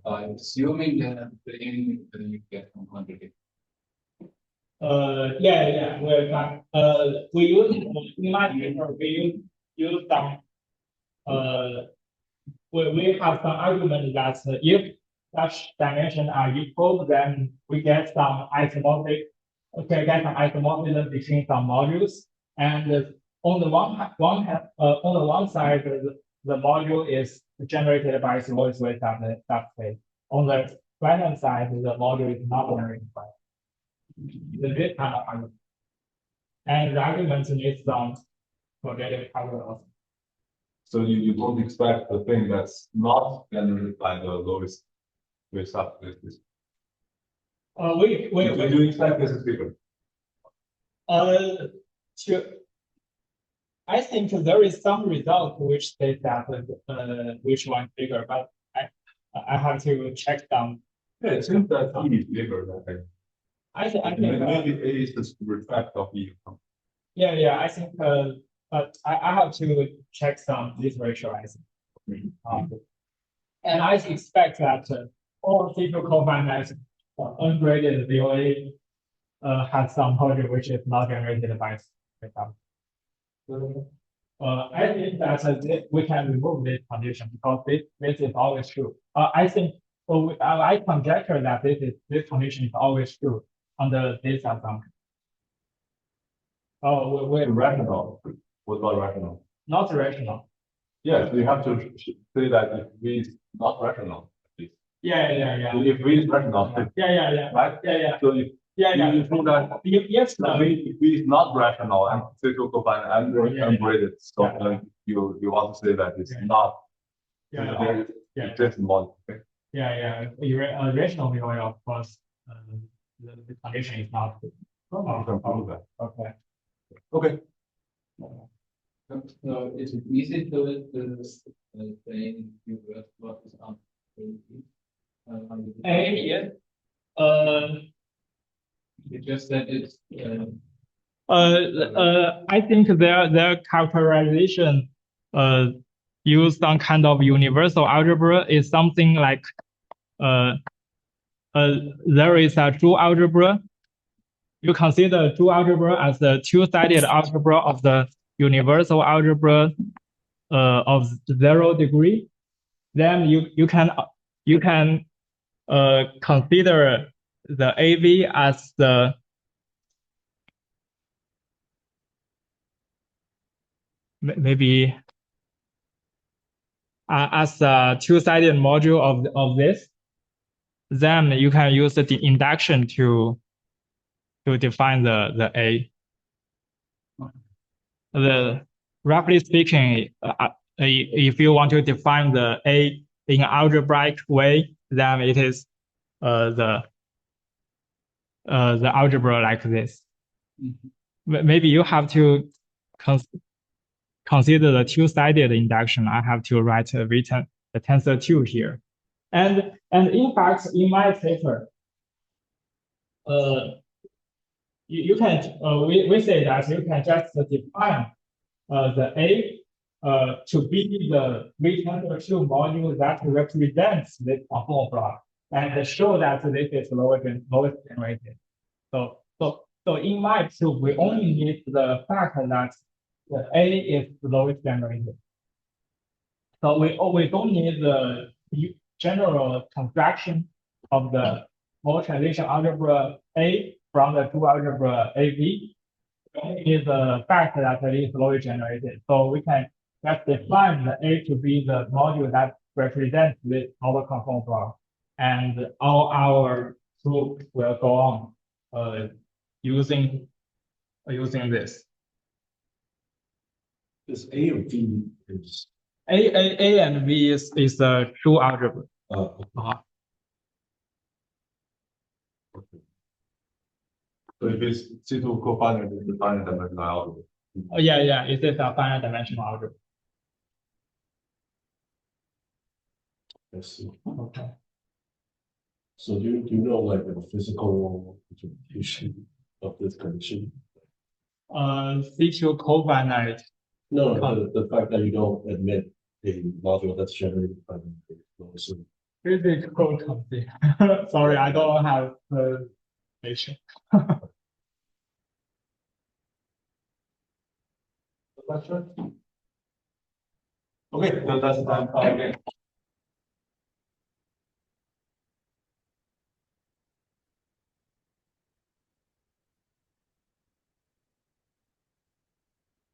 by assuming that plane, then you get some quantity. Yeah. We use in my paper we use some we have some argument that if such dimensions are equal, then we get some isomorphism between some modules. And on the one side, the module is generated by its lowest weight subspace. On the right hand side, the module is not generated by this kind of argument. And the argument needs some projective cover also. So you don't expect the thing that's not generated by the lowest weight subspace. We do expect this is bigger. I think there is some result which says that which one is bigger, but I have to check some. Yeah, it seems that E is bigger than I think maybe A is the reflect of E. yeah, I think but I have to check some this ratio, I think. And I expect that all C2-cofinite ungraded VOA has some polygon which is not generated by example. I think that we can remove this condition because this is always true. I think I conjecture that this condition is always true under this assumption. Oh, we Rational. What about rational? not rational. Yes, you have to say that if V is not rational. Yeah. If V is rational, Yeah. right? Yeah. So if you prove that Yes. if V is not rational and C2-cofinite and ungraded, so you want to say that it's not. It's just model. Yeah. Rational VOA, of course, the condition is not. You can prove that. Okay. So is it easy to say what is on you just said it's I think their characterization use some kind of universal algebra is something like there is a true algebra. You consider true algebra as the two-sided algebra of the universal algebra of 0 degree. Then you can consider the AV as the maybe as a two-sided module of this. Then you can use the induction to define the A. Roughly speaking, if you want to define the A in an algebraic way, then it is the algebra like this. Maybe you have to consider the two-sided induction. I have to write the tensor 2 here. And in fact, in my paper, you can we say that you can just define the A to be the V tensor 2 module that represents this conformal block and show that this is lowest generated. So in my proof, we only need the fact that the A is lowest generated. So we don't need the general construction of the mode transition algebra A from the two algebra AV. We only need the fact that it is lowest generated. So we can just define the A to be the module that represents this Nodal conformal block. And all our proof will go on using this. This A or V is A and V is the true algebra. Okay. So if it's C2-cofinite, it's the finite dimensional algebra. Oh, yeah, it is a finite dimensional algebra. I see. Okay. So do you know like the physical interpretation of this condition? C2-cofinite. No, the fact that you don't admit a module that's generated by the lowest. Physical concept. Sorry, I don't have the patient. Okay, so that's time again.